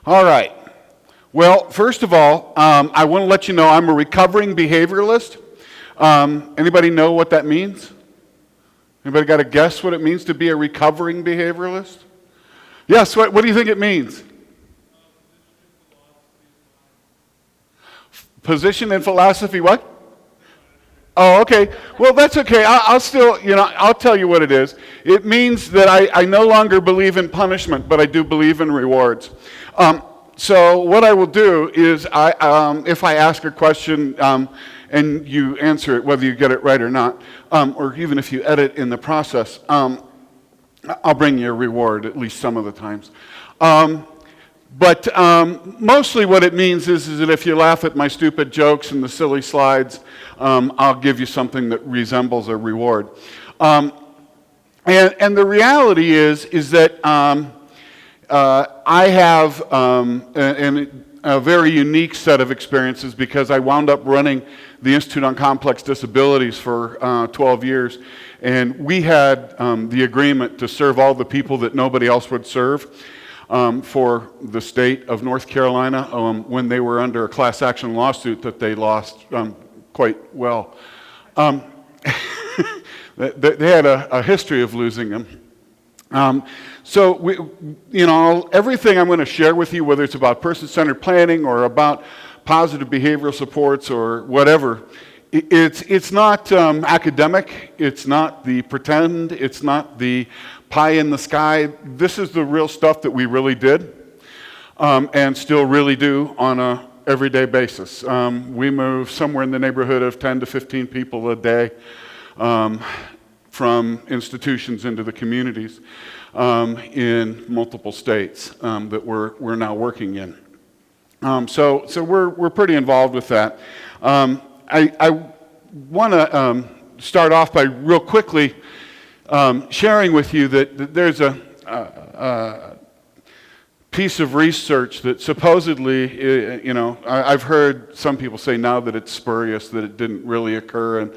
All right. Well, first of all, I want to let you know I'm a recovering behavioralist. Anybody know what that means? Anybody got a guess what it means to be a recovering behavioralist? Yes, what do you think it means? Position in philosophy, what? Oh, okay. Well, that's okay. I'll still, I'll tell you what it is. It means that I no longer believe in punishment, but I do believe in rewards. So what I will do is, if I ask a question and you answer it, whether you get it right or not, or even if you edit in the process, I'll bring you a reward at least some of the times. But mostly what it means is that if you laugh at my stupid jokes and the silly slides, I'll give you something that resembles a reward. And the reality is that I have a very unique set of experiences because I wound up running the Institute on Complex Disabilities for 12 years. And we had the agreement to serve all the people that nobody else would serve. For the state of North Carolina when they were under a class action lawsuit that they lost quite well. They had a history of losing them. So everything I'm going to share with you, whether it's about person-centered planning or about positive behavioral supports or whatever, it's not academic, it's not the pretend, it's not the pie in the sky. This is the real stuff that we really did and still really do on a everyday basis. We move somewhere in the neighborhood of 10 to 15 people a day from institutions into the communities in multiple states that we're now working in. So we're pretty involved with that. I want to start off by real quickly sharing with you that there's a piece of research that supposedly, I've heard some people say now that it's spurious, that it didn't really occur and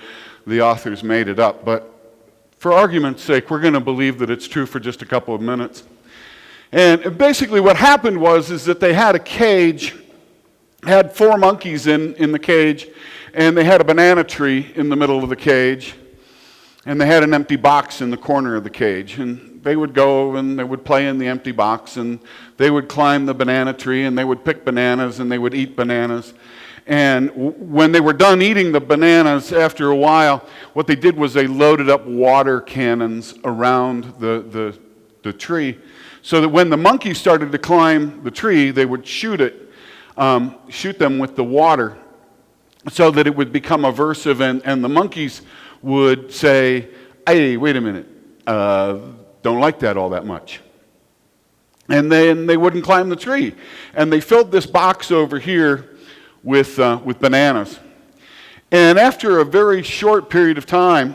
the authors made it up. But for argument's sake, we're going to believe that it's true for just a couple of minutes. And basically what happened is that they had a cage, had 4 monkeys in the cage, and they had a banana tree in the middle of the cage. And they had an empty box in the corner of the cage. And they would go and they would play in the empty box. And they would climb the banana tree and they would pick bananas and they would eat bananas. And when they were done eating the bananas, after a while, what they did was they loaded up water cannons around the tree. So that when the monkeys started to climb the tree, they would shoot them with the water so that it would become aversive. And the monkeys would say, hey, wait a minute, don't like that all that much. And then they wouldn't climb the tree. And they filled this box over here with bananas. And after a very short period of time,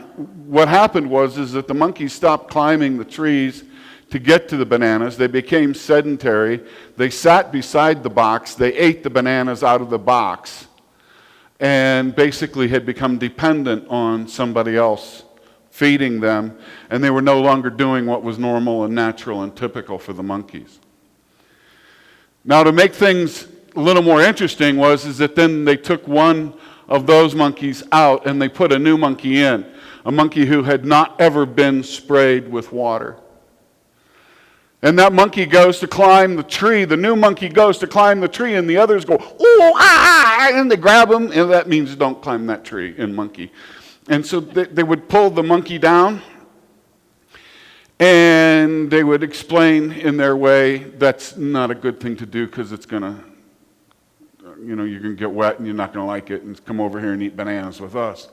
what happened is that the monkeys stopped climbing the trees to get to the bananas. They became sedentary. They sat beside the box. They ate the bananas out of the box. And basically had become dependent on somebody else feeding them, and they were no longer doing what was normal and natural and typical for the monkeys. Now, to make things a little more interesting is that then they took one of those monkeys out and they put a new monkey in, a monkey who had not ever been sprayed with water. And that monkey goes to climb the tree. The new monkey goes to climb the tree, and the others go, ooh, ah, and they grab him, and that means don't climb that tree in monkey. And so they would pull the monkey down, and they would explain in their way that's not a good thing to do because it's going to, you're going to get wet and you're not going to like it, and come over here and eat bananas with us.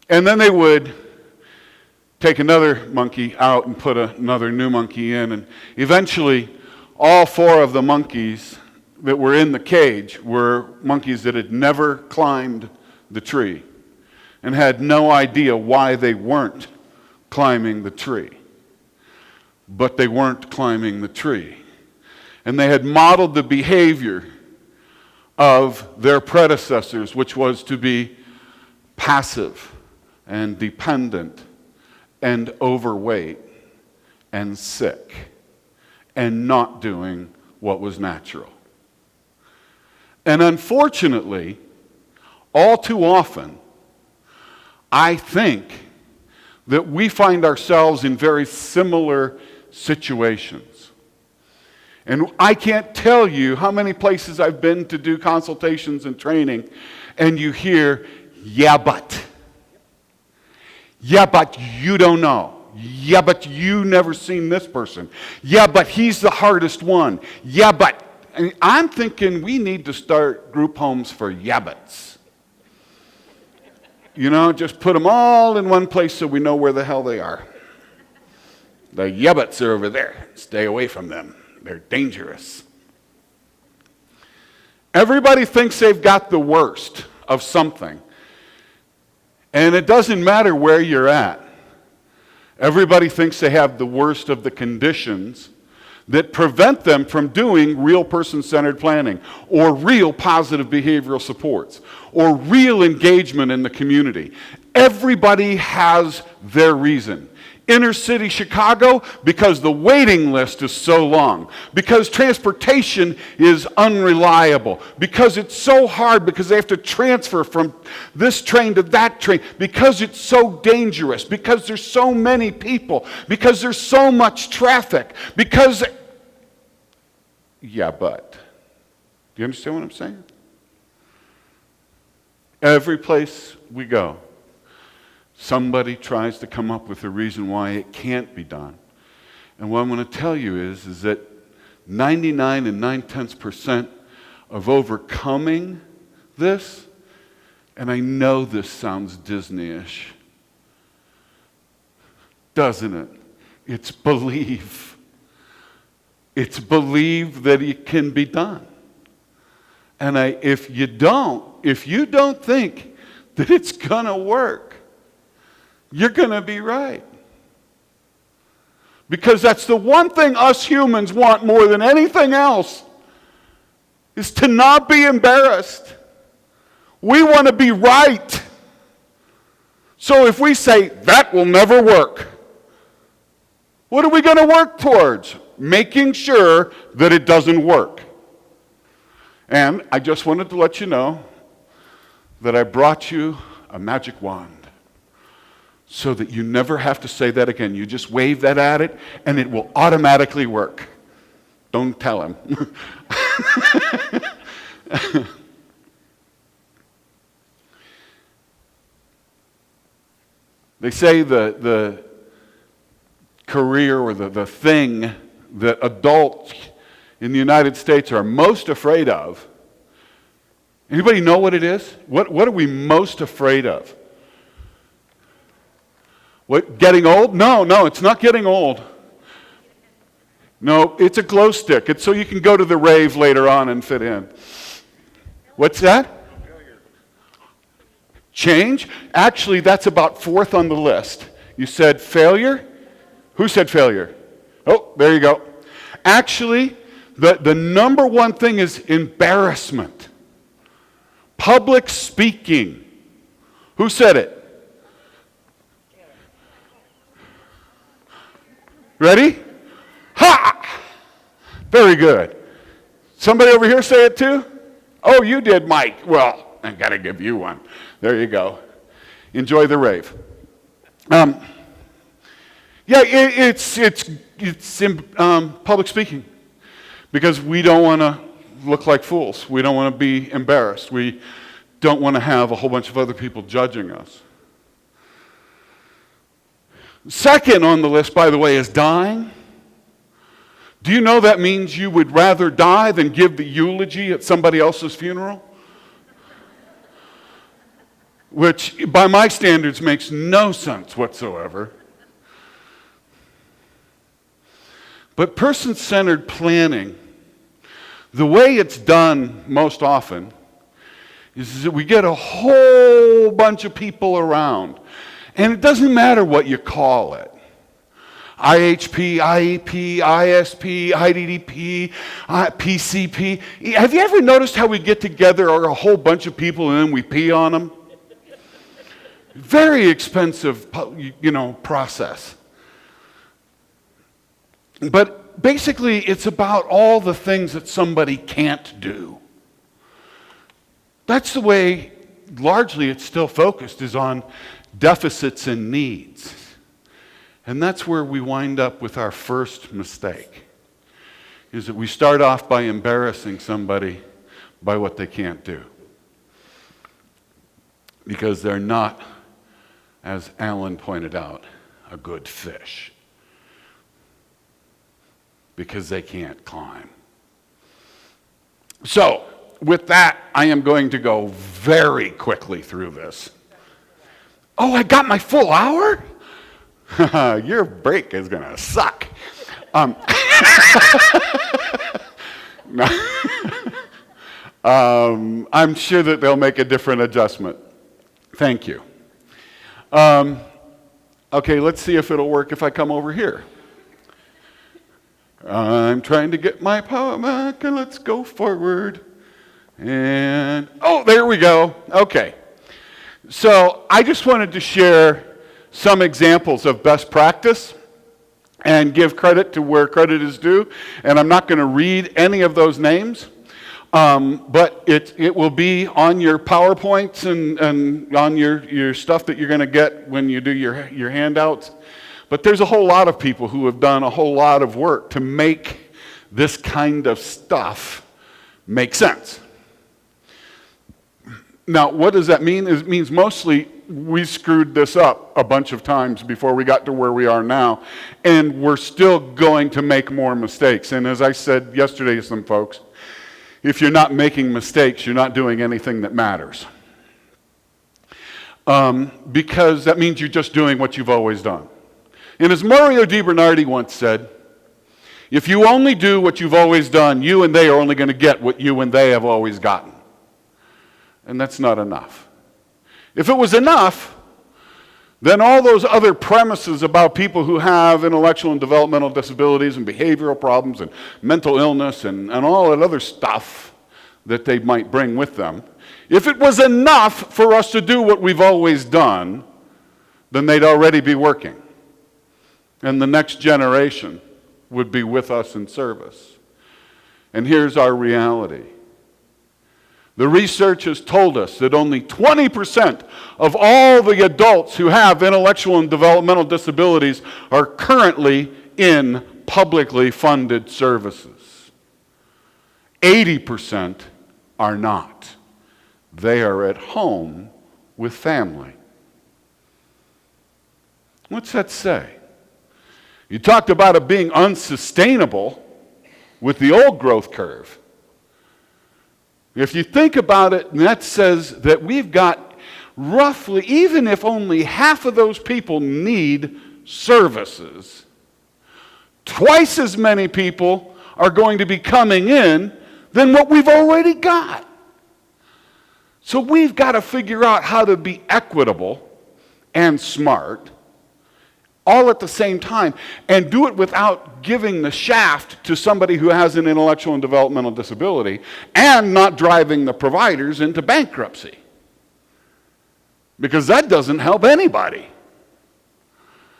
And then they would take another monkey out and put another new monkey in. And eventually, all 4 of the monkeys that were in the cage were monkeys that had never climbed the tree and had no idea why they weren't climbing the tree. But they weren't climbing the tree. And they had modeled the behavior of their predecessors, which was to be passive and dependent and overweight and sick and not doing what was natural. And unfortunately, all too often, I think that we find ourselves in very similar situations. And I can't tell you how many places I've been to do consultations and training, and you hear, yeah, but. Yeah, but you don't know. Yeah, but you never seen this person. Yeah, but he's the hardest one. Yeah, but. And I'm thinking we need to start group homes for yabbits. You know, just put them all in one place so we know where the hell they are. The yabbits are over there. Stay away from them. They're dangerous. Everybody thinks they've got the worst of something. And it doesn't matter where you're at. Everybody thinks they have the worst of the conditions that prevent them from doing real person-centered planning or real positive behavioral supports or real engagement in the community. Everybody has their reason. Inner city Chicago, because the waiting list is so long, because transportation is unreliable, because it's so hard, because they have to transfer from this train to that train, because it's so dangerous, because there's so many people, because there's so much traffic, because... Yeah, but. Do you understand what I'm saying? Every place we go, somebody tries to come up with a reason why it can't be done. And what I'm going to tell you is that 99 and 9/10% of overcoming this, and I know this sounds Disney-ish, doesn't it? It's believe. It's believe that it can be done. And if you don't think that it's going to work, you're going to be right. Because that's the one thing us humans want more than anything else, is to not be embarrassed. We want to be right. So if we say, that will never work, what are we going to work towards? Making sure that it doesn't work. And I just wanted to let you know that I brought you a magic wand so that you never have to say that again. You just wave that at it and it will automatically work. Don't tell him. They say the career or the thing that adults in the United States are most afraid of. Anybody know what it is? What are we most afraid of? What, getting old? No, it's not getting old. No, it's a glow stick. It's so you can go to the rave later on and fit in. What's that? Change? Actually, that's about fourth on the list. You said failure? Who said failure? Oh, there you go. Actually, the number one thing is embarrassment. Public speaking. Who said it? Ready? Ha! Very good. Somebody over here say it too? Oh, you did, Mike. Well, I got to give you one. There you go. Enjoy the rave. Yeah, it's public speaking, because we don't want to look like fools. We don't want to be embarrassed. We don't want to have a whole bunch of other people judging us. Second on the list, by the way, is dying. Do you know that means you would rather die than give the eulogy at somebody else's funeral? Which, by my standards, makes no sense whatsoever. But person-centered planning, the way it's done most often, is that we get a whole bunch of people around. And it doesn't matter what you call it. IHP, IEP, ISP, IDDP, PCP. Have you ever noticed how we get together a whole bunch of people and then we pee on them? Very expensive, process. But basically, it's about all the things that somebody can't do. That's the way, largely, it's still focused, is on deficits and needs. And that's where we wind up with our first mistake, is that we start off by embarrassing somebody by what they can't do. Because they're not, as Alan pointed out, a good fish. Because they can't climb. So, with that, I am going to go very quickly through this. Oh, I got my full hour? Your break is going to suck. I'm sure that they'll make a different adjustment. Thank you. Okay, let's see if it'll work if I come over here. I'm trying to get my power back, and let's go forward. And, oh, there we go. Okay. So I just wanted to share some examples of best practice and give credit to where credit is due. And I'm not going to read any of those names, but it will be on your PowerPoints and on your stuff that you're going to get when you do your handouts. But there's a whole lot of people who have done a whole lot of work to make this kind of stuff make sense. Now, what does that mean? It means mostly we screwed this up a bunch of times before we got to where we are now, and we're still going to make more mistakes. And as I said yesterday to some folks, if you're not making mistakes, you're not doing anything that matters. Because that means you're just doing what you've always done. And as Mario DiBernardi once said, if you only do what you've always done, you and they are only going to get what you and they have always gotten. And that's not enough. If it was enough, then all those other premises about people who have intellectual and developmental disabilities and behavioral problems and mental illness and all that other stuff that they might bring with them, if it was enough for us to do what we've always done, then they'd already be working. And the next generation would be with us in service. And here's our reality. The research has told us that only 20% of all the adults who have intellectual and developmental disabilities are currently in publicly funded services. 80% are not. They are at home with family. What's that say? You talked about it being unsustainable with the old growth curve. If you think about it, that says that we've got roughly, even if only half of those people need services, twice as many people are going to be coming in than what we've already got. So we've got to figure out how to be equitable and smart all at the same time, and do it without giving the shaft to somebody who has an intellectual and developmental disability and not driving the providers into bankruptcy. Because that doesn't help anybody.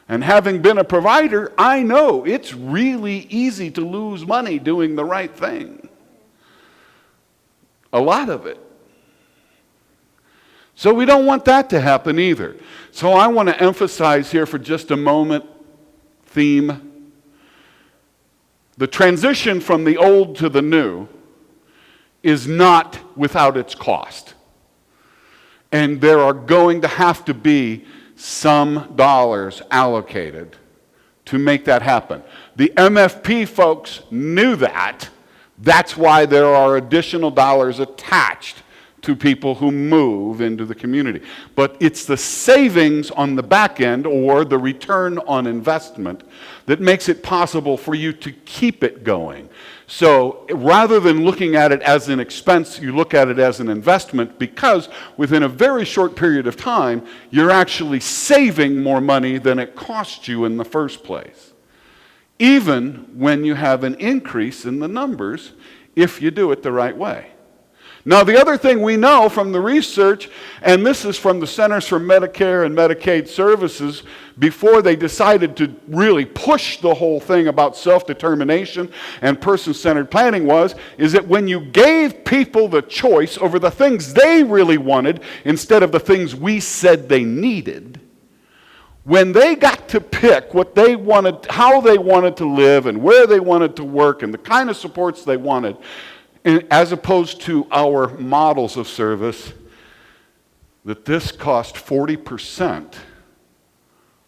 And having been a provider, I know it's really easy to lose money doing the right thing. A lot of it. So we don't want that to happen either. So I want to emphasize here for just a moment, theme. The transition from the old to the new is not without its cost. And there are going to have to be some dollars allocated to make that happen. The MFP folks knew that. That's why there are additional dollars attached to people who move into the community. But it's the savings on the back end, or the return on investment, that makes it possible for you to keep it going. So rather than looking at it as an expense, you look at it as an investment, because within a very short period of time, you're actually saving more money than it cost you in the first place. Even when you have an increase in the numbers, if you do it the right way. Now, the other thing we know from the research, and this is from the Centers for Medicare and Medicaid Services, before they decided to really push the whole thing about self-determination and person-centered planning is that when you gave people the choice over the things they really wanted instead of the things we said they needed, when they got to pick what they wanted, how they wanted to live and where they wanted to work and the kind of supports they wanted, as opposed to our models of service, that this cost 40%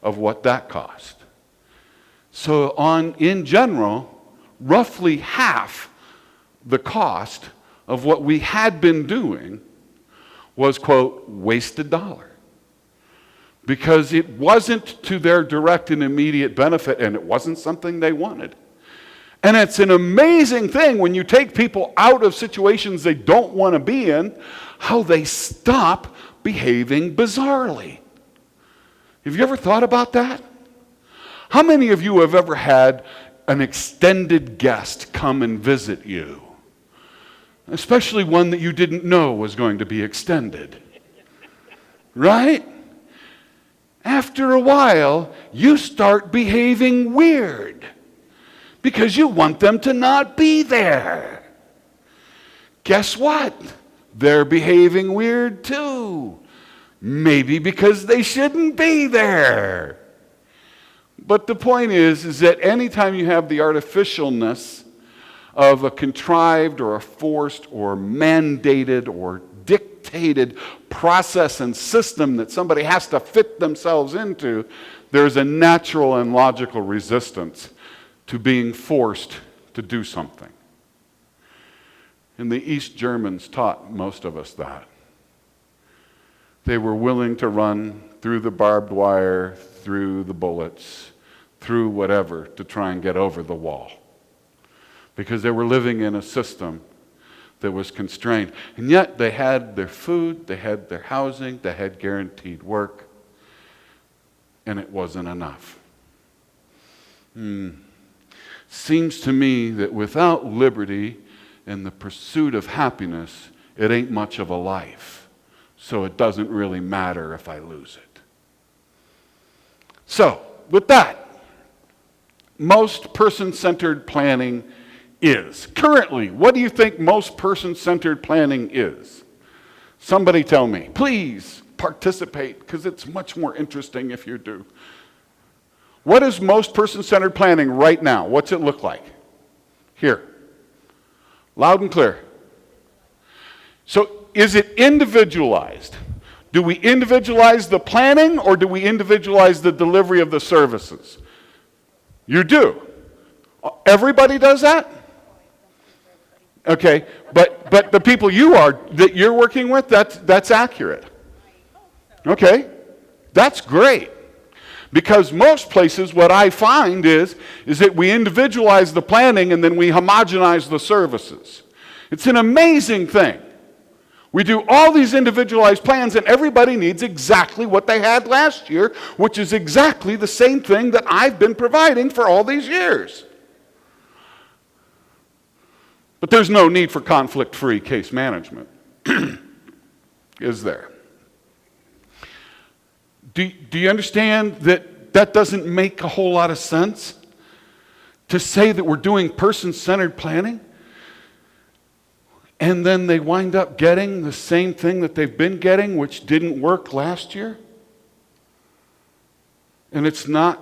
of what that cost. So in general, roughly half the cost of what we had been doing was, quote, wasted dollar. Because it wasn't to their direct and immediate benefit, and it wasn't something they wanted. And it's an amazing thing when you take people out of situations they don't want to be in, how they stop behaving bizarrely. Have you ever thought about that? How many of you have ever had an extended guest come and visit you? Especially one that you didn't know was going to be extended. Right? After a while, you start behaving weird. Because you want them to not be there. Guess what? They're behaving weird too. Maybe because they shouldn't be there. But the point is that anytime you have the artificialness of a contrived or a forced or mandated or dictated process and system that somebody has to fit themselves into, there's a natural and logical resistance to being forced to do something. And the East Germans taught most of us that. They were willing to run through the barbed wire, through the bullets, through whatever to try and get over the wall. Because they were living in a system that was constrained. And yet they had their food, they had their housing, they had guaranteed work, and it wasn't enough. Seems to me that without liberty and the pursuit of happiness, it ain't much of a life. So it doesn't really matter if I lose it. So, with that, most person-centered planning is. Currently, what do you think most person-centered planning is? Somebody tell me. Please participate, because it's much more interesting if you do. What is most person-centered planning right now? What's it look like? Here. Loud and clear. So is it individualized? Do we individualize the planning or do we individualize the delivery of the services? You do. Everybody does that? Okay, but the people that you're working with, that's accurate. Okay, that's great. Because most places, what I find is that we individualize the planning and then we homogenize the services. It's an amazing thing. We do all these individualized plans and everybody needs exactly what they had last year, which is exactly the same thing that I've been providing for all these years. But there's no need for conflict-free case management, is there? Do you understand that that doesn't make a whole lot of sense? To say that we're doing person-centered planning, and then they wind up getting the same thing that they've been getting, which didn't work last year? And it's not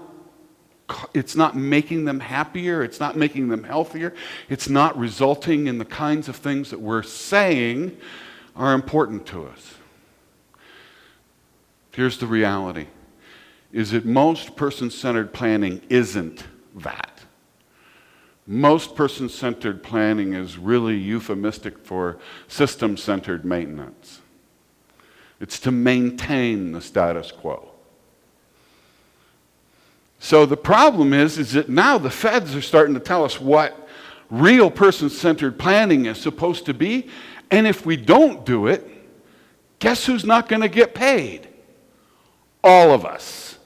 making them happier, it's not making them healthier, it's not resulting in the kinds of things that we're saying are important to us. Here's the reality, is that most person-centered planning isn't that. Most person-centered planning is really euphemistic for system-centered maintenance. It's to maintain the status quo. So the problem is that now the feds are starting to tell us what real person-centered planning is supposed to be, and if we don't do it, guess who's not going to get paid? All of us.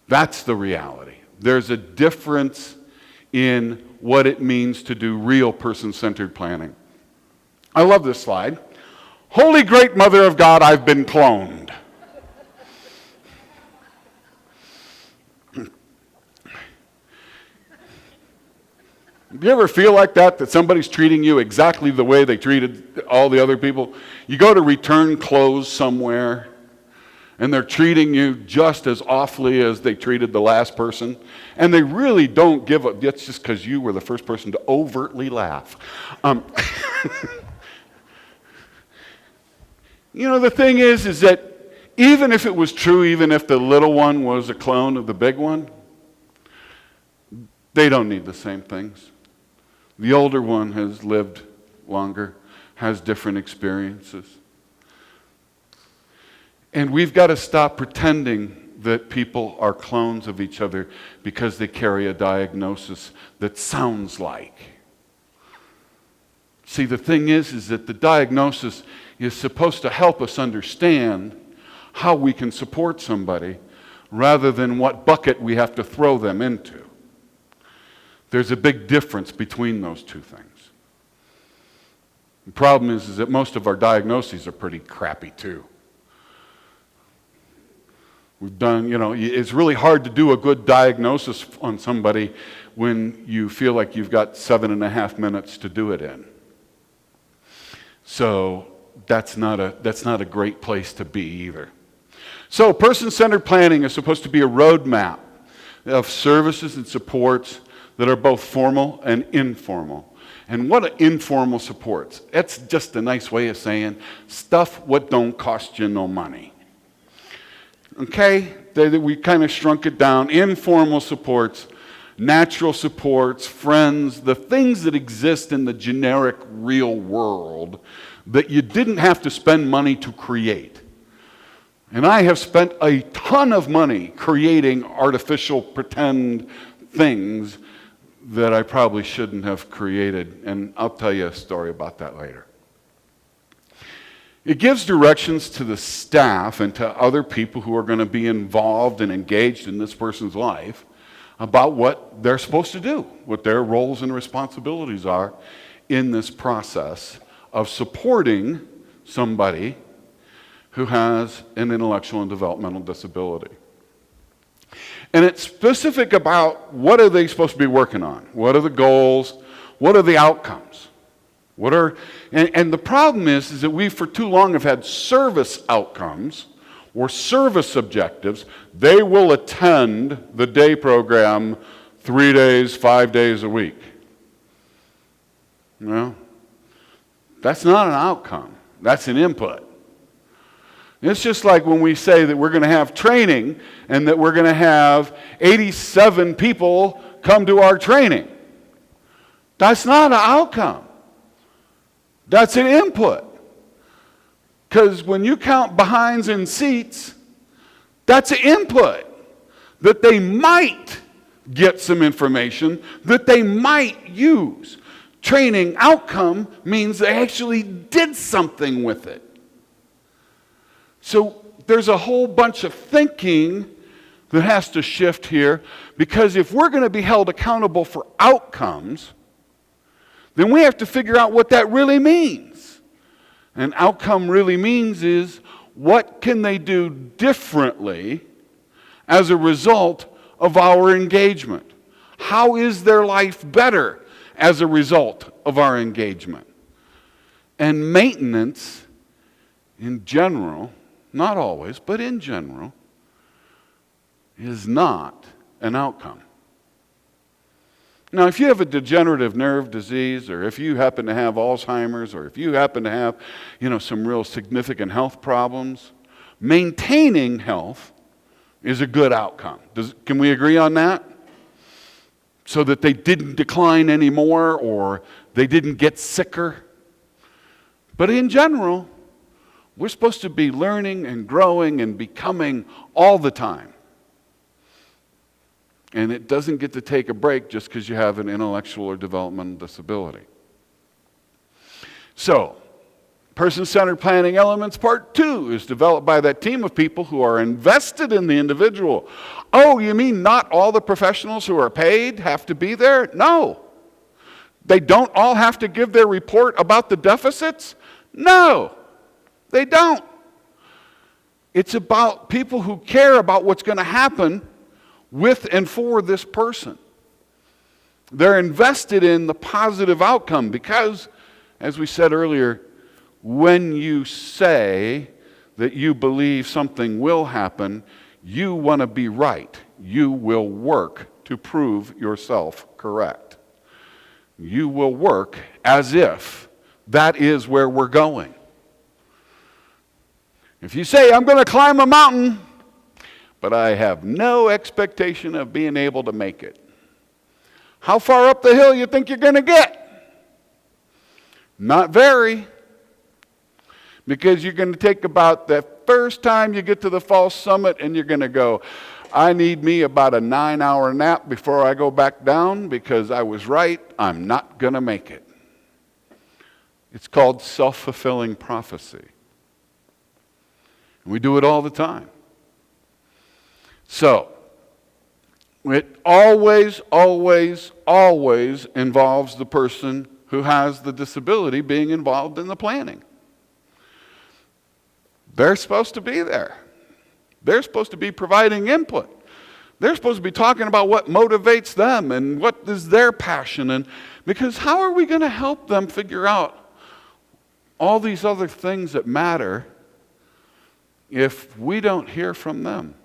That's the reality. There's a difference in what it means to do real person-centered planning. I love this slide. Holy great mother of God, I've been cloned. Do you ever feel like that somebody's treating you exactly the way they treated all the other people? You go to return clothes somewhere, and they're treating you just as awfully as they treated the last person, and they really don't give a, that's just because you were the first person to overtly laugh. You know, the thing is that even if it was true, even if the little one was a clone of the big one, they don't need the same things. The older one has lived longer, has different experiences. And we've got to stop pretending that people are clones of each other because they carry a diagnosis that sounds like. See, the thing is that the diagnosis is supposed to help us understand how we can support somebody rather than what bucket we have to throw them into. There's a big difference between those two things. The problem is that most of our diagnoses are pretty crappy too. We've done, it's really hard to do a good diagnosis on somebody when you feel like you've got 7.5 minutes to do it in. So that's not a great place to be either. So person-centered planning is supposed to be a roadmap of services and supports that are both formal and informal. And what are informal supports? It's just a nice way of saying stuff what don't cost you no money. Okay? We kind of shrunk it down. Informal supports, natural supports, friends, the things that exist in the generic real world that you didn't have to spend money to create. And I have spent a ton of money creating artificial pretend things that I probably shouldn't have created, and I'll tell you a story about that later. It gives directions to the staff and to other people who are going to be involved and engaged in this person's life about what they're supposed to do, what their roles and responsibilities are in this process of supporting somebody who has an intellectual and developmental disability. And it's specific about what are they supposed to be working on? What are the goals? What are the outcomes? And the problem is that we for too long have had service outcomes or service objectives. They will attend the day program 3 days, 5 days a week. Well, that's not an outcome. That's an input. It's just like when we say that we're going to have training and that we're going to have 87 people come to our training. That's not an outcome. That's an input. Because when you count behinds and seats, that's an input. That they might get some information, that they might use. Training outcome means they actually did something with it. So there's a whole bunch of thinking that has to shift here, because if we're going to be held accountable for outcomes, then we have to figure out what that really means. And outcome really means is, what can they do differently as a result of our engagement? How is their life better as a result of our engagement? And maintenance, in general, not always, but in general, is not an outcome. Now, if you have a degenerative nerve disease, or if you happen to have Alzheimer's, or if you happen to have, some real significant health problems, maintaining health is a good outcome. Can we agree on that? So that they didn't decline anymore, or they didn't get sicker. But in general, we're supposed to be learning and growing and becoming all the time. And it doesn't get to take a break just because you have an intellectual or developmental disability. So, person-centered planning elements part 2 is developed by that team of people who are invested in the individual. Oh, you mean not all the professionals who are paid have to be there? No. They don't all have to give their report about the deficits? No, they don't. It's about people who care about what's going to happen with and for this person. They're invested in the positive outcome because, as we said earlier, when you say that you believe something will happen, you want to be right. You will work to prove yourself correct. You will work as if that is where we're going. If you say, I'm going to climb a mountain, but I have no expectation of being able to make it, how far up the hill you think you're going to get? Not very. Because you're going to take about the first time you get to the false summit and you're going to go, I need me about a 9-hour nap before I go back down because I was right, I'm not going to make it. It's called self-fulfilling prophecy. We do it all the time. So, it always, always, always involves the person who has the disability being involved in the planning. They're supposed to be there. They're supposed to be providing input. They're supposed to be talking about what motivates them and what is their passion. And because how are we going to help them figure out all these other things that matter if we don't hear from them?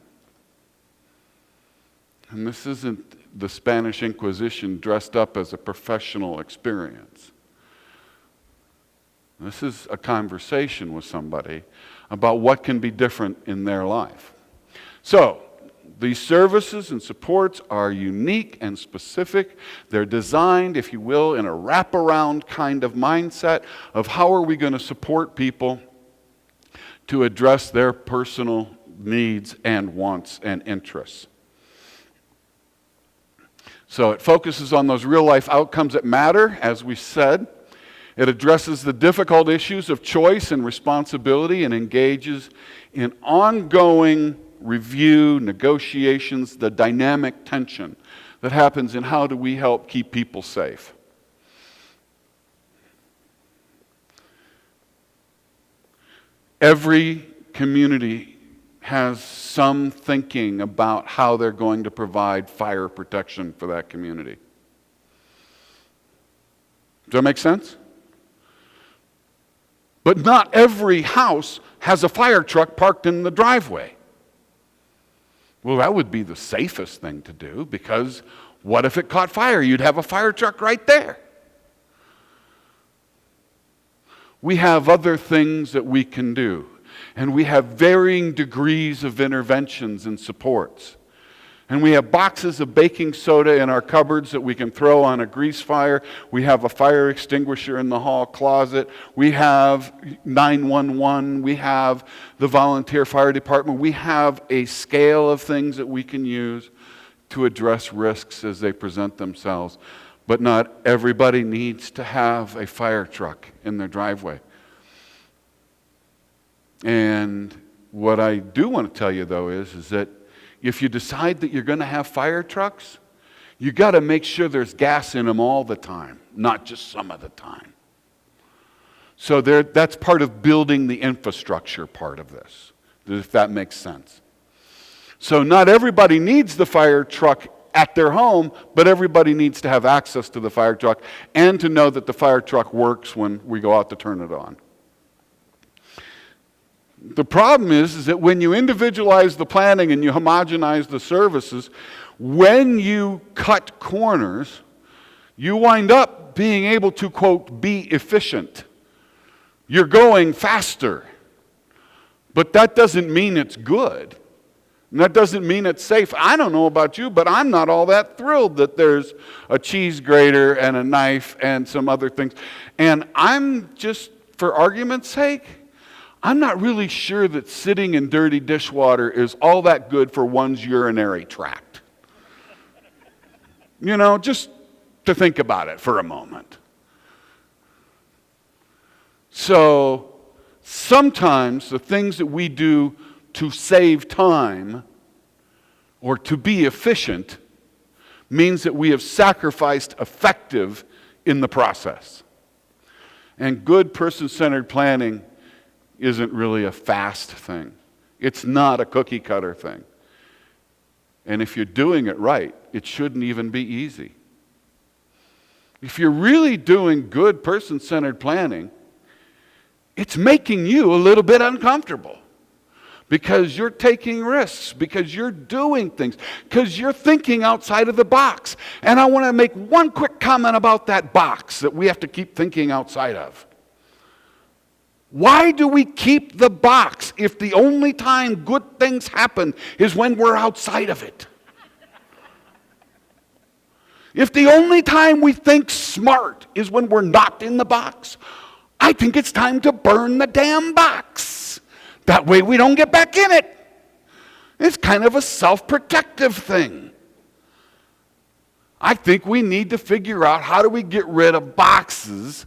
And this isn't the Spanish Inquisition dressed up as a professional experience. This is a conversation with somebody about what can be different in their life. So, these services and supports are unique and specific. They're designed, if you will, in a wraparound kind of mindset of how are we going to support people to address their personal needs and wants and interests. So it focuses on those real-life outcomes that matter, as we said. It addresses the difficult issues of choice and responsibility and engages in ongoing review, negotiations, the dynamic tension that happens in how do we help keep people safe. Every community has some thinking about how they're going to provide fire protection for that community. Does that make sense? But not every house has a fire truck parked in the driveway. Well, that would be the safest thing to do, because what if it caught fire? You'd have a fire truck right there. We have other things that we can do, and we have varying degrees of interventions and supports. And we have boxes of baking soda in our cupboards that we can throw on a grease fire. We have a fire extinguisher in the hall closet. We have 911. We have the volunteer fire department. We have a scale of things that we can use to address risks as they present themselves. But not everybody needs to have a fire truck in their driveway. And what I do want to tell you, though, is that if you decide that you're going to have fire trucks, you got to make sure there's gas in them all the time, not just some of the time. So that's part of building the infrastructure part of this, if that makes sense. So not everybody needs the fire truck at their home, but everybody needs to have access to the fire truck and to know that the fire truck works when we go out to turn it on. The problem is that when you individualize the planning and you homogenize the services, when you cut corners, you wind up being able to, quote, be efficient. You're going faster. But that doesn't mean it's good. And that doesn't mean it's safe. I don't know about you, but I'm not all that thrilled that there's a cheese grater and a knife and some other things. And I'm just, for argument's sake, I'm not really sure that sitting in dirty dishwater is all that good for one's urinary tract. You know, just to think about it for a moment. So, sometimes the things that we do to save time or to be efficient means that we have sacrificed effective in the process. And good person-centered planning isn't really a fast thing. It's not a cookie cutter thing. And if you're doing it right, it shouldn't even be easy. If you're really doing good person-centered planning, it's making you a little bit uncomfortable because you're taking risks, because you're doing things, because you're thinking outside of the box. And I want to make one quick comment about that box that we have to keep thinking outside of. Why do we keep the box if the only time good things happen is when we're outside of it? If the only time we think smart is when we're not in the box, I think it's time to burn the damn box. That way we don't get back in it. It's kind of a self-protective thing. I think we need to figure out how do we get rid of boxes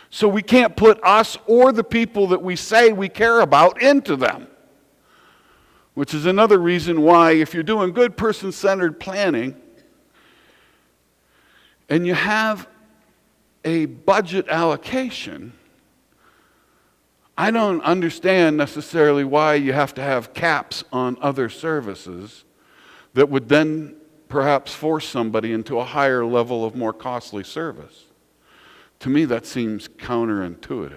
so we can't put us or the people that we say we care about into them. Which is another reason why if you're doing good person-centered planning and you have a budget allocation, I don't understand necessarily why you have to have caps on other services that would then perhaps force somebody into a higher level of more costly service. To me, that seems counterintuitive.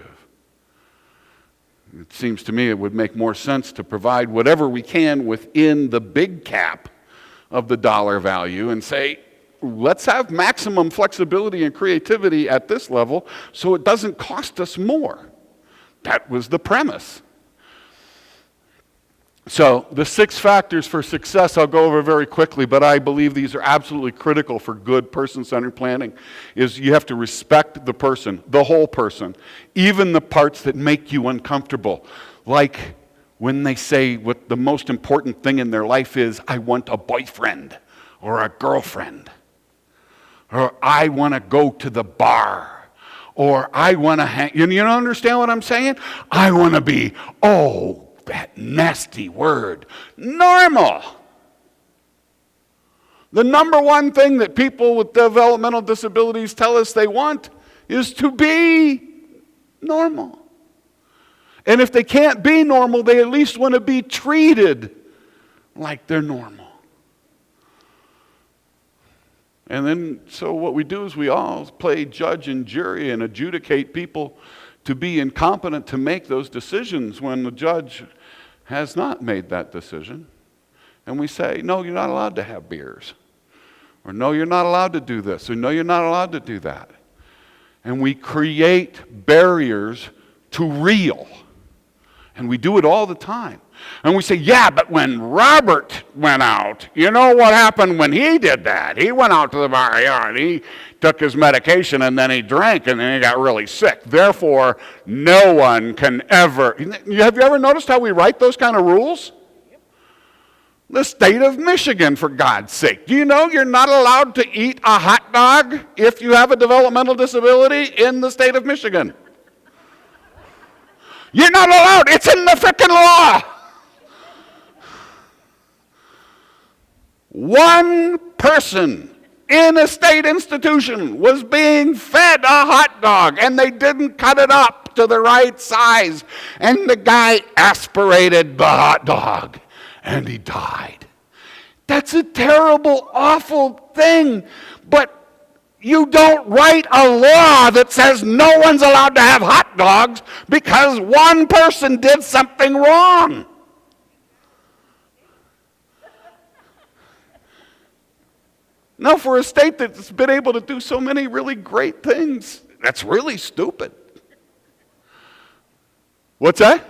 It seems to me it would make more sense to provide whatever we can within the big cap of the dollar value and say, let's have maximum flexibility and creativity at this level so it doesn't cost us more. That was the premise. So the 6 factors for success I'll go over very quickly, but I believe these are absolutely critical for good person-centered planning, is you have to respect the person, the whole person, even the parts that make you uncomfortable. Like when they say what the most important thing in their life is, I want a boyfriend or a girlfriend, or I want to go to the bar, or I want to hang. You don't understand what I'm saying? I want to be, that nasty word, normal. The number one thing that people with developmental disabilities tell us they want is to be normal. And if they can't be normal, they at least want to be treated like they're normal. And then, so what we do is we all play judge and jury and adjudicate people to be incompetent to make those decisions when the judge has not made that decision. And we say, no, you're not allowed to have beers. Or no, you're not allowed to do this. Or no, you're not allowed to do that. And we create barriers to real. And we do it all the time. And we say, yeah, but when Robert went out, you know what happened when he did that? He went out to the bar, and he took his medication, and then he drank, and then he got really sick. Therefore, no one can ever. Have you ever noticed how we write those kind of rules? The state of Michigan, for God's sake. Do you know you're not allowed to eat a hot dog if you have a developmental disability in the state of Michigan? You're not allowed. It's in the frickin' law. One person in a state institution was being fed a hot dog, and they didn't cut it up to the right size. And the guy aspirated the hot dog, and he died. That's a terrible, awful thing. But you don't write a law that says no one's allowed to have hot dogs because one person did something wrong. No, for a state that's been able to do so many really great things, that's really stupid. What's that?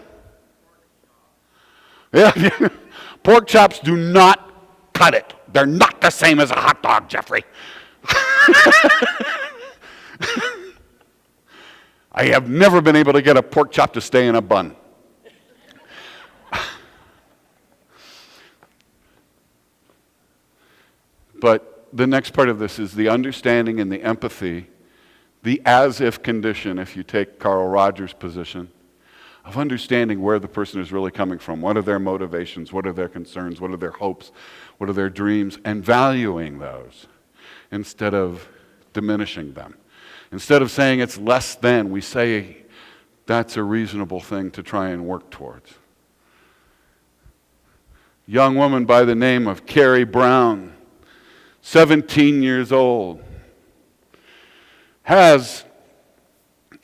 Yeah, pork chops do not cut it. They're not the same as a hot dog, Jeffrey. I have never been able to get a pork chop to stay in a bun. But the next part of this is the understanding and the empathy, the as-if condition, if you take Carl Rogers' position, of understanding where the person is really coming from. What are their motivations? What are their concerns? What are their hopes? What are their dreams? And valuing those instead of diminishing them. Instead of saying it's less than, we say that's a reasonable thing to try and work towards. Young woman by the name of Carrie Brown, 17 years old, has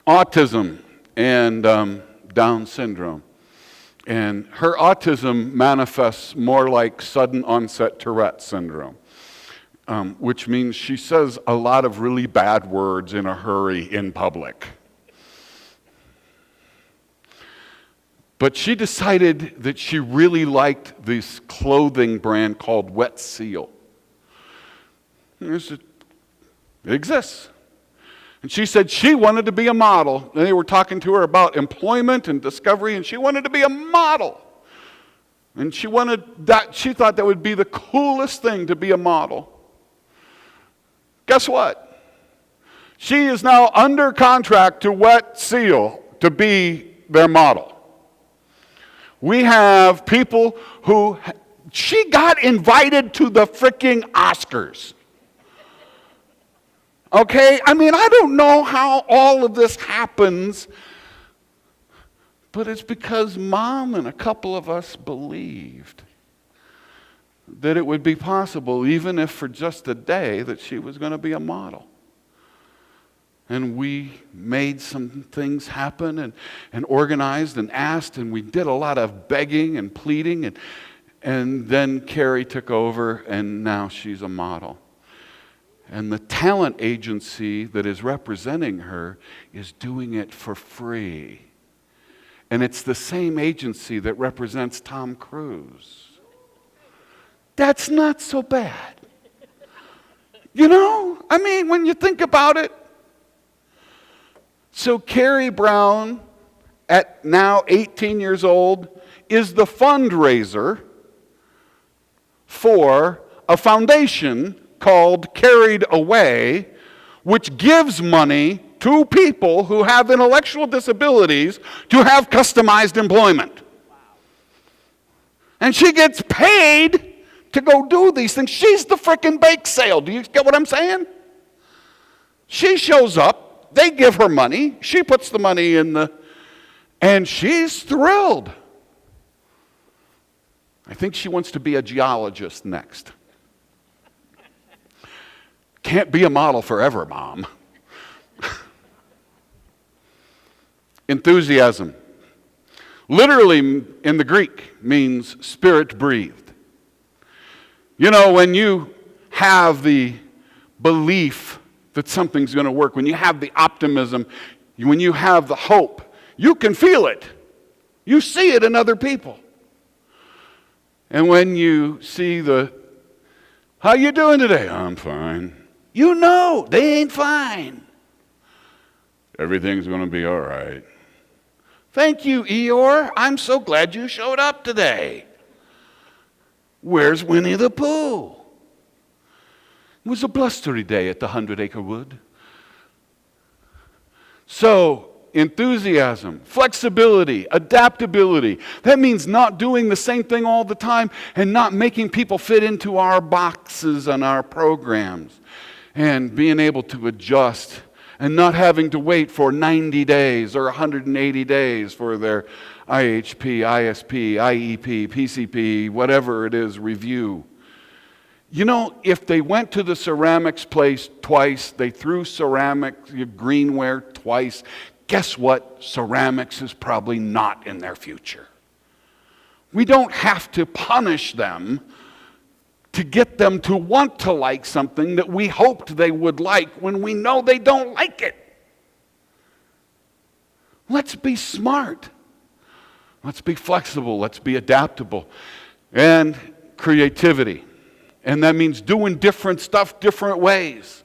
autism and Down syndrome. And her autism manifests more like sudden onset Tourette syndrome, which means she says a lot of really bad words in a hurry in public. But she decided that she really liked this clothing brand called Wet Seal. It exists. And she said she wanted to be a model. And they were talking to her about employment and discovery, and she wanted to be a model. And she thought that would be the coolest thing to be a model. Guess what? She is now under contract to Wet Seal to be their model. We have people who, she got invited to the freaking Oscars. Okay? I mean, I don't know how all of this happens, but it's because Mom and a couple of us believed that it would be possible, even if for just a day, that she was going to be a model. And we made some things happen and organized and asked, and we did a lot of begging and pleading, and then Carrie took over, and now she's a model. And the talent agency that is representing her is doing it for free. And it's the same agency that represents Tom Cruise. That's not so bad. You know? I mean, when you think about it. So Carrie Brown, at now 18 years old, is the fundraiser for a foundation called Carried Away, which gives money to people who have intellectual disabilities to have customized employment. Wow. And she gets paid to go do these things. She's the frickin' bake sale. Do you get what I'm saying? She shows up. They give her money. She puts the money in and she's thrilled. I think she wants to be a geologist next. Can't be a model forever, Mom. Enthusiasm. Literally in the Greek means spirit breathed. You know, when you have the belief that something's going to work, when you have the optimism, when you have the hope, you can feel it. You see it in other people. And when you see how you doing today? I'm fine. You know, they ain't fine. Everything's going to be all right. Thank you, Eeyore. I'm so glad you showed up today. Where's Winnie the Pooh? It was a blustery day at the 100-acre wood. So, enthusiasm, flexibility, adaptability. That means not doing the same thing all the time and not making people fit into our boxes and our programs. And being able to adjust and not having to wait for 90 days or 180 days for their IHP, ISP, IEP, PCP, whatever it is, review. You know, if they went to the ceramics place twice, they threw ceramic greenware twice, guess what? Ceramics is probably not in their future. We don't have to punish them to get them to want to like something that we hoped they would like when we know they don't like it. Let's be smart. Let's be flexible. Let's be adaptable. And creativity. And that means doing different stuff different ways.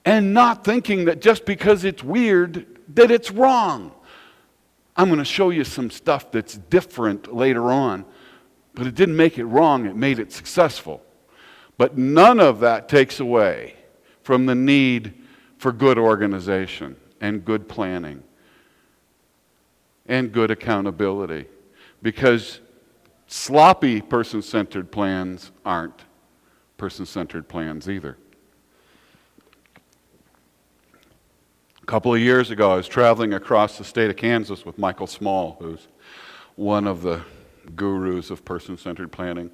And not thinking that just because it's weird, that it's wrong. I'm going to show you some stuff that's different later on. But it didn't make it wrong, it made it successful. But none of that takes away from the need for good organization and good planning and good accountability. Because sloppy person-centered plans aren't person-centered plans either. couple of years ago, I was traveling across the state of Kansas with Michael Small, who's one of the gurus of person-centered planning.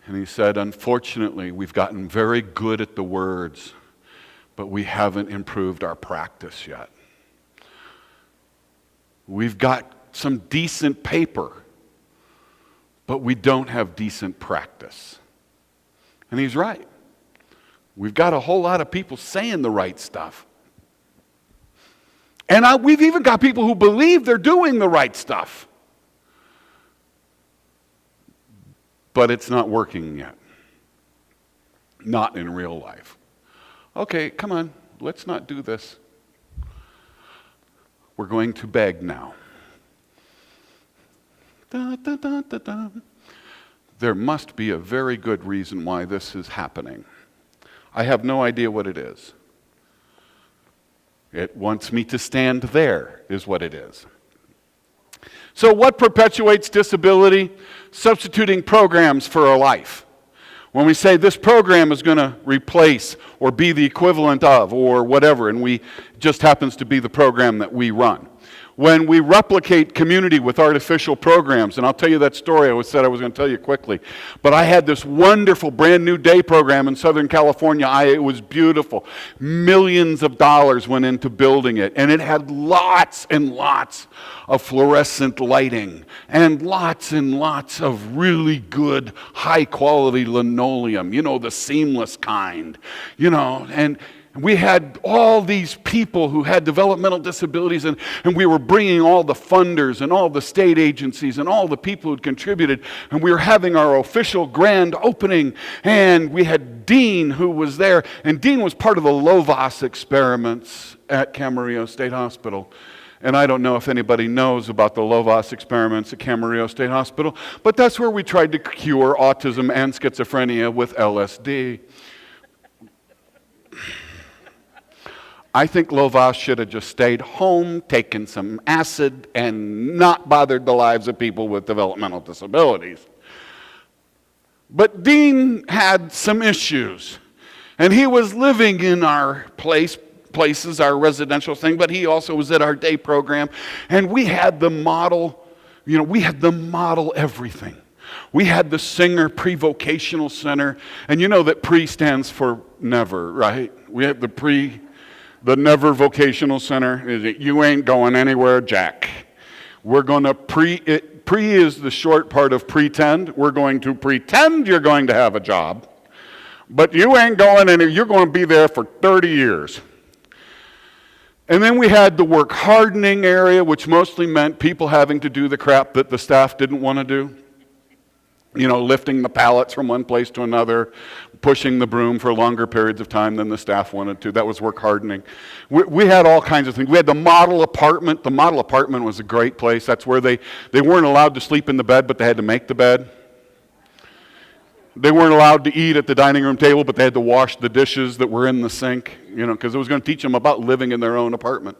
And he said, unfortunately, we've gotten very good at the words, but we haven't improved our practice yet. We've got some decent paper, but we don't have decent practice. And he's right. We've got a whole lot of people saying the right stuff. And we've even got people who believe they're doing the right stuff. But it's not working yet. Not in real life. Okay, come on, let's not do this. We're going to beg now. Da, da, da, da, da. There must be a very good reason why this is happening. I have no idea what it is. It wants me to stand there, is what it is. So what perpetuates disability? Substituting programs for a life. When we say this program is going to replace or be the equivalent of or whatever, and we just happens to be the program that we run. When we replicate community with artificial programs, and I'll tell you that story I said I was going to tell you quickly, but I had this wonderful brand new day program in Southern California. It was beautiful. Millions of dollars went into building it, and it had lots and lots of fluorescent lighting and lots of really good high quality linoleum, the seamless kind, and we had all these people who had developmental disabilities, and we were bringing all the funders and all the state agencies and all the people who'd contributed, and we were having our official grand opening, and we had Dean who was there, and Dean was part of the Lovaas experiments at Camarillo State Hospital. And I don't know if anybody knows about the Lovaas experiments at Camarillo State Hospital, but that's where we tried to cure autism and schizophrenia with LSD. I think Lovaas should have just stayed home, taken some acid, and not bothered the lives of people with developmental disabilities. But Dean had some issues, and he was living in our places, our residential thing, but he also was at our day program, and we had the model, everything. We had the Singer Pre-Vocational Center, and you know that pre stands for never, right? We had the Never Vocational Center. You ain't going anywhere, Jack. We're going to pre is the short part of pretend. We're going to pretend you're going to have a job, but you ain't going anywhere. You're going to be there for 30 years. And then we had the work hardening area, which mostly meant people having to do the crap that the staff didn't want to do. Lifting the pallets from one place to another, pushing the broom for longer periods of time than the staff wanted to. That was work hardening. We had all kinds of things. We had the model apartment. The model apartment was a great place. That's where they weren't allowed to sleep in the bed, but they had to make the bed. They weren't allowed to eat at the dining room table, but they had to wash the dishes that were in the sink, because it was going to teach them about living in their own apartment.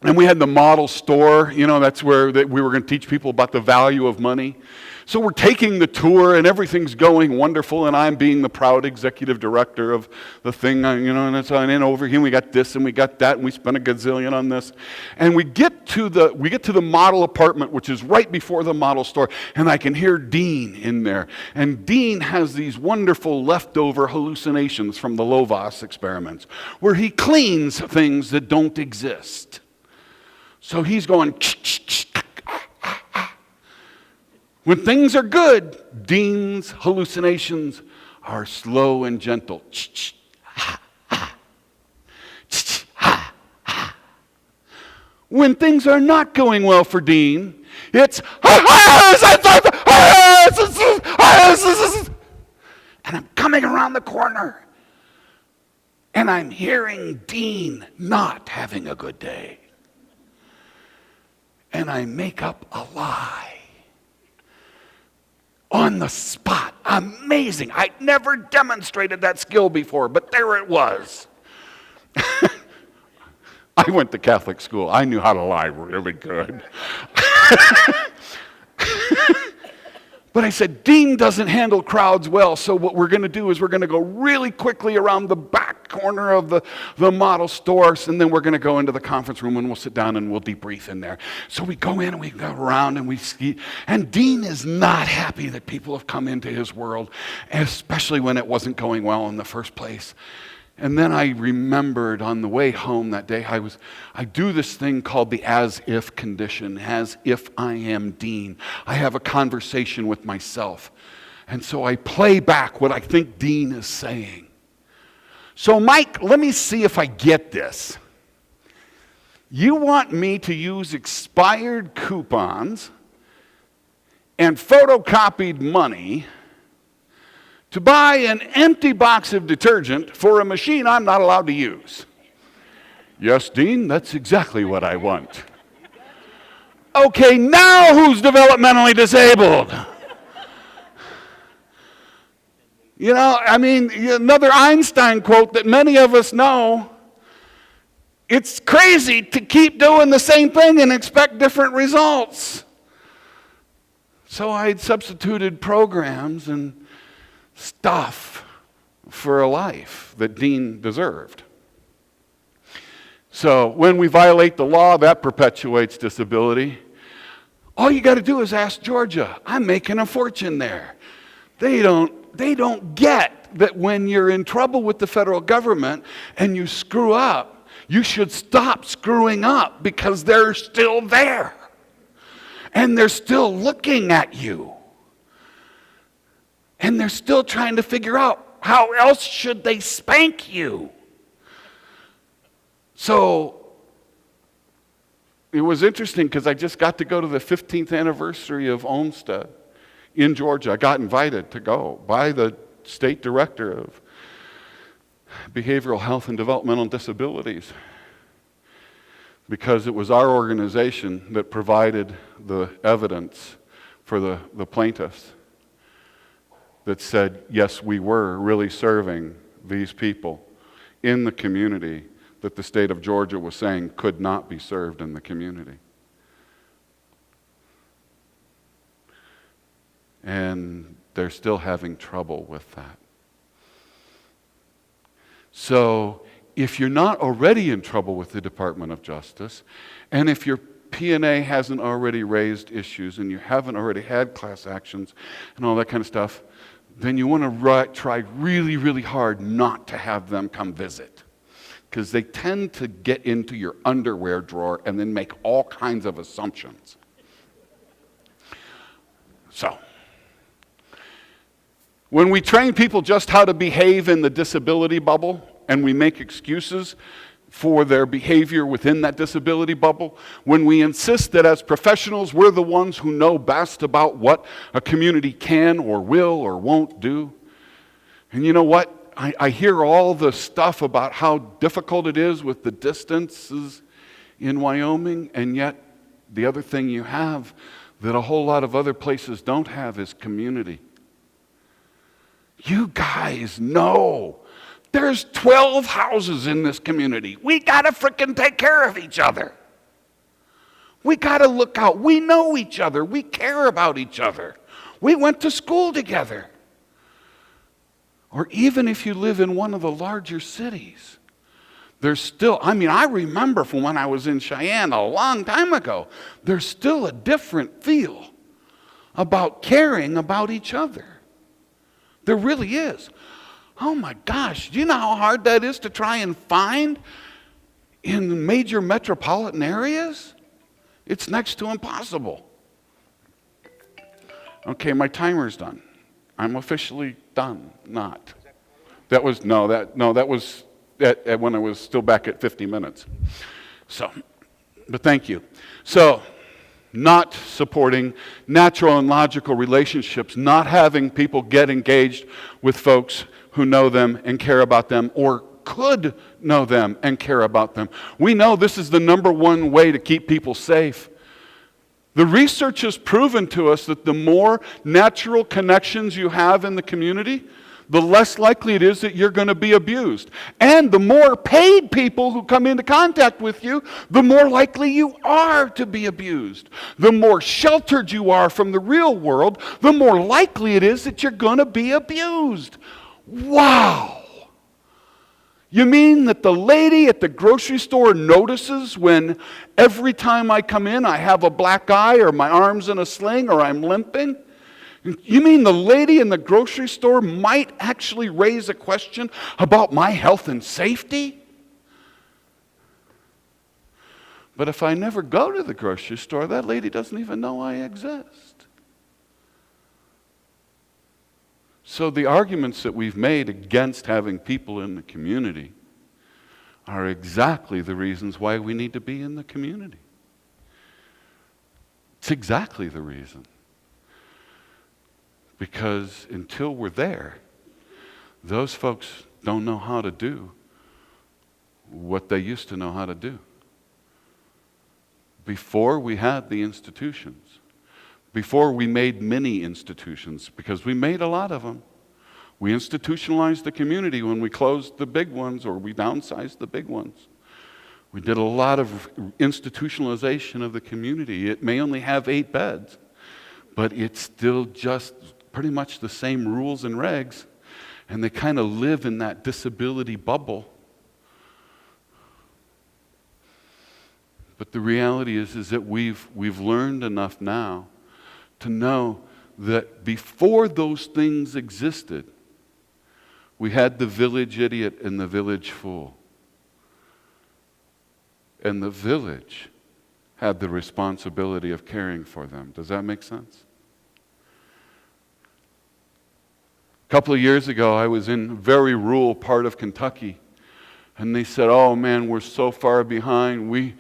And we had the model store. That's where we were going to teach people about the value of money. So we're taking the tour, and everything's going wonderful, and I'm being the proud executive director of the thing, and it's on. And over here we got this and we got that, and we spent a gazillion on this. And we get to the model apartment, which is right before the model store, and I can hear Dean in there. And Dean has these wonderful leftover hallucinations from the Lovaas experiments, where he cleans things that don't exist. So he's going, when things are good, Dean's hallucinations are slow and gentle. When things are not going well for Dean, it's and I'm coming around the corner, and I'm hearing Dean not having a good day. And I make up a lie. On the spot. Amazing. I'd never demonstrated that skill before, but there it was. I went to Catholic school. I knew how to lie really good. But I said, Dean doesn't handle crowds well, so what we're going to do is we're going to go really quickly around the back corner of the model store, and then we're going to go into the conference room and we'll sit down and we'll debrief in there. So we go in and we go around and we ski. And Dean is not happy that people have come into his world, especially when it wasn't going well in the first place. And then I remembered on the way home that day, I do this thing called the as-if condition, as if I am Dean. I have a conversation with myself. And so I play back what I think Dean is saying. So Mike, let me see if I get this. You want me to use expired coupons and photocopied money to buy an empty box of detergent for a machine I'm not allowed to use? Yes, Dean, that's exactly what I want. Okay, now who's developmentally disabled? You know, I mean, another Einstein quote that many of us know. It's crazy to keep doing the same thing and expect different results. So I substituted programs and stuff for a life that Dean deserved. So when we violate the law, that perpetuates disability. All you got to do is ask Georgia. I'm making a fortune there. They don't get that when you're in trouble with the federal government and you screw up, you should stop screwing up because they're still there. And they're still looking at you. And they're still trying to figure out how else should they spank you. So it was interesting because I just got to go to the 15th anniversary of Olmsted in Georgia. I got invited to go by the state director of Behavioral Health and Developmental Disabilities, because it was our organization that provided the evidence for the plaintiffs that said, yes, we were really serving these people in the community that the state of Georgia was saying could not be served in the community. And they're still having trouble with that. So if you're not already in trouble with the Department of Justice, and if your P&A hasn't already raised issues, and you haven't already had class actions and all that kind of stuff, then you want to try really, really hard not to have them come visit. Because they tend to get into your underwear drawer and then make all kinds of assumptions. So, when we train people just how to behave in the disability bubble, and we make excuses for their behavior within that disability bubble, when we insist that as professionals we're the ones who know best about what a community can or will or won't do. And you know what? I hear all the stuff about how difficult it is with the distances in Wyoming, and yet the other thing you have that a whole lot of other places don't have is community. You guys know there's 12 houses in this community. We got to frickin' take care of each other. We got to look out. We know each other. We care about each other. We went to school together. Or even if you live in one of the larger cities, there's still, I remember from when I was in Cheyenne a long time ago, there's still a different feel about caring about each other. There really is. Oh my gosh, do you know how hard that is to try and find in major metropolitan areas? It's next to impossible. Okay, my timer's done. I'm officially done. Not. That was when I was still back at 50 minutes. So, but thank you. So, not supporting natural and logical relationships, not having people get engaged with folks who know them and care about them or could know them and care about them. We know this is the number one way to keep people safe. The research has proven to us that the more natural connections you have in the community, the less likely it is that you're going to be abused. And the more paid people who come into contact with you, the more likely you are to be abused. The more sheltered you are from the real world, the more likely it is that you're going to be abused. Wow! You mean that the lady at the grocery store notices when every time I come in I have a black eye or my arm's in a sling or I'm limping? You mean the lady in the grocery store might actually raise a question about my health and safety? But if I never go to the grocery store, that lady doesn't even know I exist. So the arguments that we've made against having people in the community are exactly the reasons why we need to be in the community. It's exactly the reason. Because until we're there, those folks don't know how to do what they used to know how to do. Before we had the institutions, before we made many institutions, because we made a lot of them, we institutionalized the community when we closed the big ones or we downsized the big ones. We did a lot of institutionalization of the community. It may only have 8 beds, but it's still just pretty much the same rules and regs, and they kind of live in that disability bubble. But the reality is that we've learned enough now to know that before those things existed, we had the village idiot and the village fool. And the village had the responsibility of caring for them. Does that make sense? A couple of years ago, I was in a very rural part of Kentucky, and they said, "Oh man, we're so far behind, we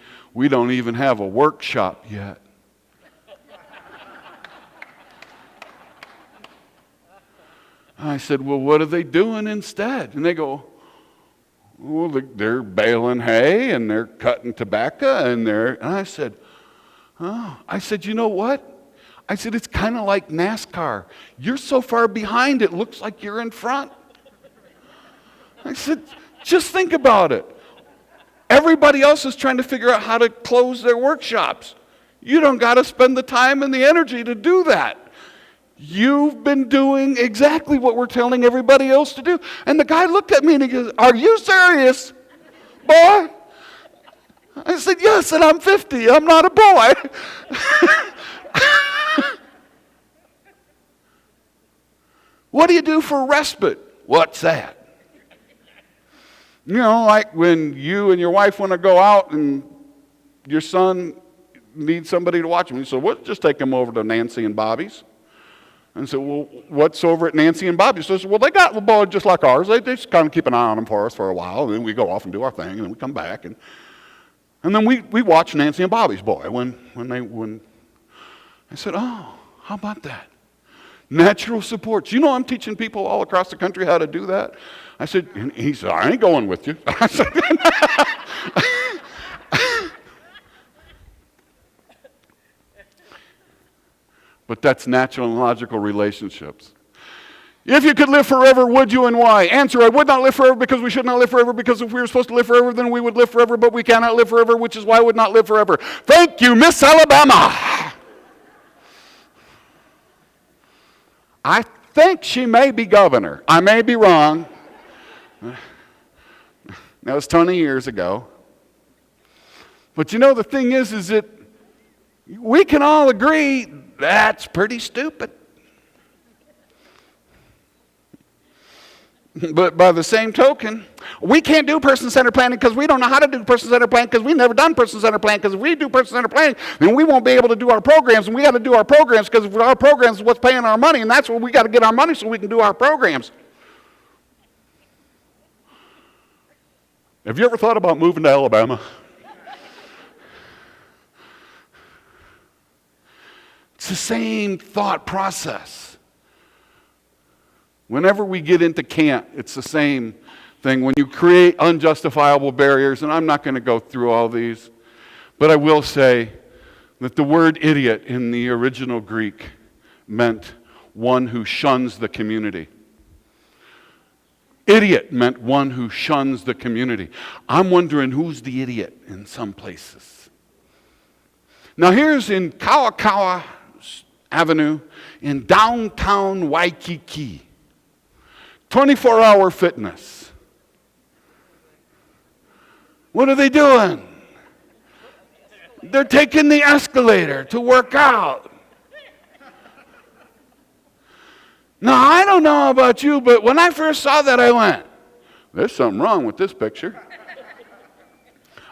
don't even have a workshop yet." I said, "Well, what are they doing instead?" And they go, "Well, they're baling hay and they're cutting tobacco and they're..." And I said, "Oh." I said, "You know what?" I said, "It's kind of like NASCAR. You're so far behind, it looks like you're in front." I said, "Just think about it. Everybody else is trying to figure out how to close their workshops. You don't got to spend the time and the energy to do that. You've been doing exactly what we're telling everybody else to do." And the guy looked at me and he goes, "Are you serious, boy?" I said, "Yes, and I'm 50. I'm not a boy." What do you do for respite? What's that? You know, like when you and your wife want to go out and your son needs somebody to watch him. You say, "Well, just take him over to Nancy and Bobby's." And so, "Well, what's over at Nancy and Bobby's?" So I said, "Well, they got a boy just like ours. They just kind of keep an eye on him for us for a while. And then we go off and do our thing. And then we come back. And then we watch Nancy and Bobby's boy when I said, "Oh, how about that? Natural supports." You know, I'm teaching people all across the country how to do that. I said, and he said, "I ain't going with you." I said, but that's natural and logical relationships. If you could live forever, would you, and why? Answer: I would not live forever because we should not live forever, because if we were supposed to live forever, then we would live forever, but we cannot live forever, which is why I would not live forever. Thank you, Miss Alabama. I think she may be governor. I may be wrong. That was 20 years ago. But you know, the thing is that we can all agree that's pretty stupid. But by the same token, we can't do person-centered planning because we don't know how to do person-centered planning because we've never done person-centered planning, because if we do person-centered planning, then we won't be able to do our programs, and we got to do our programs because our programs is what's paying our money, and that's where we got to get our money so we can do our programs. Have you ever thought about moving to Alabama? It's the same thought process. Whenever we get into can't, it's the same thing. When you create unjustifiable barriers, and I'm not going to go through all these, but I will say that the word idiot in the original Greek meant one who shuns the community. Idiot meant one who shuns the community. I'm wondering who's the idiot in some places. Now here's in Kawakawa Avenue in downtown Waikiki. 24-hour fitness. What are they doing? They're taking the escalator to work out. Now, I don't know about you, but when I first saw that, I went, there's something wrong with this picture.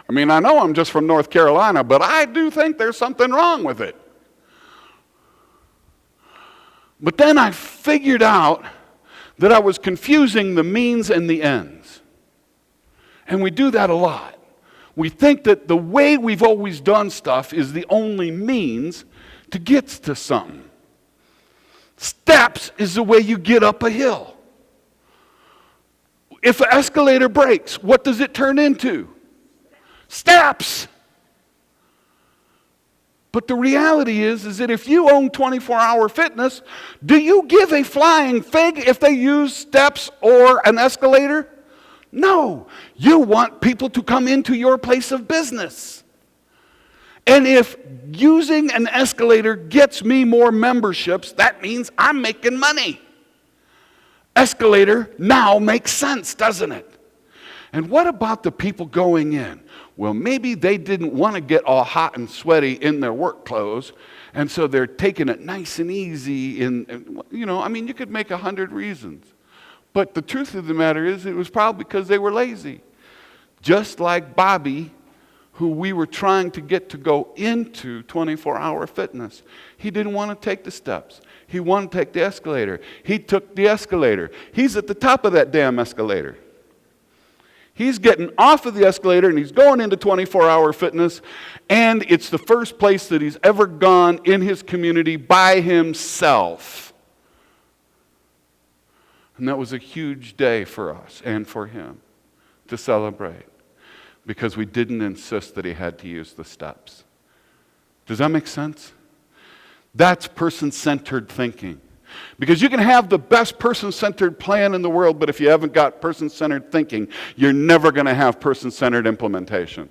I mean, I know I'm just from North Carolina, but I do think there's something wrong with it. But then I figured out that I was confusing the means and the ends. And we do that a lot. We think that the way we've always done stuff is the only means to get to something. Steps is the way you get up a hill. If an escalator breaks, what does it turn into? Steps. But the reality is that if you own 24-hour fitness, do you give a flying fig if they use steps or an escalator? No. You want people to come into your place of business. And if using an escalator gets me more memberships, that means I'm making money. Escalator now makes sense, doesn't it? And what about the people going in? Well, maybe they didn't want to get all hot and sweaty in their work clothes, and so they're taking it nice and easy. You could make 100 reasons. But the truth of the matter is, it was probably because they were lazy. Just like Bobby, who we were trying to get to go into 24-hour fitness. He didn't want to take the steps. He wanted to take the escalator. He took the escalator. He's at the top of that damn escalator. He's getting off of the escalator and he's going into 24-hour fitness, and it's the first place that he's ever gone in his community by himself. And that was a huge day for us and for him to celebrate, because we didn't insist that he had to use the steps. Does that make sense? That's person-centered thinking. Because you can have the best person-centered plan in the world, but if you haven't got person-centered thinking, you're never going to have person-centered implementation.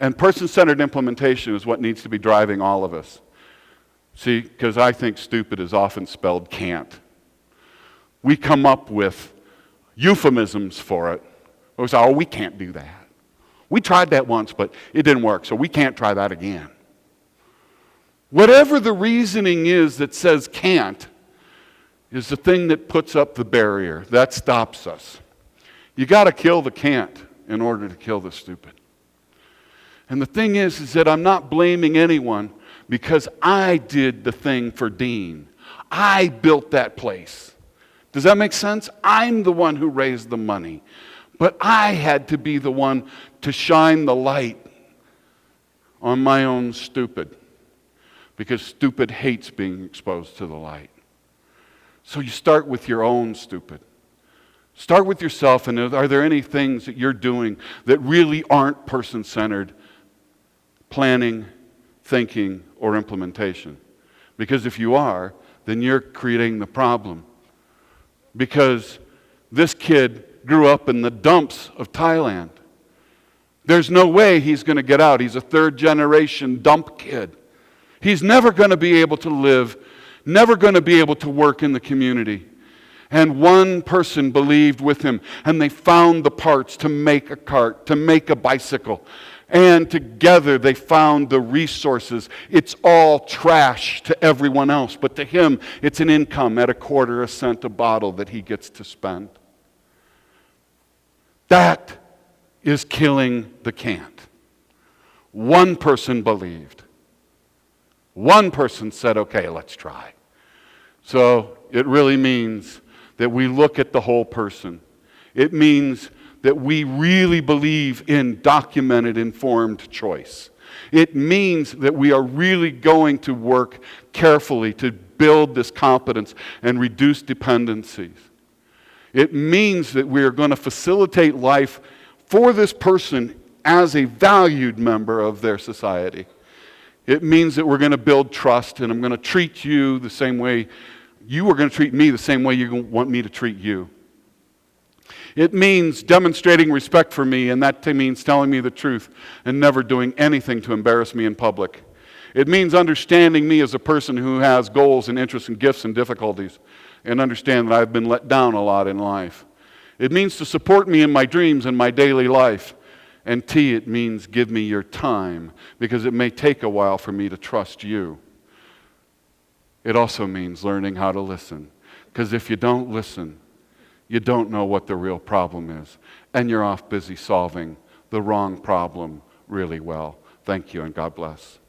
And person-centered implementation is what needs to be driving all of us. See, because I think stupid is often spelled can't. We come up with euphemisms for it. We say, oh, we can't do that. We tried that once, but it didn't work, so we can't try that again. Whatever the reasoning is that says can't is the thing that puts up the barrier. That stops us. You got to kill the can't in order to kill the stupid. And the thing is that I'm not blaming anyone, because I did the thing for Dean. I built that place. Does that make sense? I'm the one who raised the money. But I had to be the one to shine the light on my own stupid, because stupid hates being exposed to the light. So you start with your own stupid. Start with yourself, and are there any things that you're doing that really aren't person-centered planning, thinking, or implementation? Because if you are, then you're creating the problem. Because this kid grew up in the dumps of Thailand. There's no way he's going to get out. He's a third-generation dump kid. He's never going to be able to live, never going to be able to work in the community. And one person believed with him, and they found the parts to make a cart, to make a bicycle. And together they found the resources. It's all trash to everyone else, but to him it's an income at $0.25 a bottle that he gets to spend. That is killing the can't. One person believed. One person said, okay, let's try. So it really means that we look at the whole person. It means that we really believe in documented, informed choice. It means that we are really going to work carefully to build this competence and reduce dependencies. It means that we are going to facilitate life for this person as a valued member of their society. It means that we're going to build trust, and I'm going to treat you the same way you are going to treat me, the same way you want me to treat you. It means demonstrating respect for me, and that means telling me the truth and never doing anything to embarrass me in public. It means understanding me as a person who has goals and interests and gifts and difficulties, and understand that I've been let down a lot in life. It means to support me in my dreams and my daily life. And T, it means give me your time, because it may take a while for me to trust you. It also means learning how to listen, because if you don't listen, you don't know what the real problem is, and you're off busy solving the wrong problem really well. Thank you, and God bless.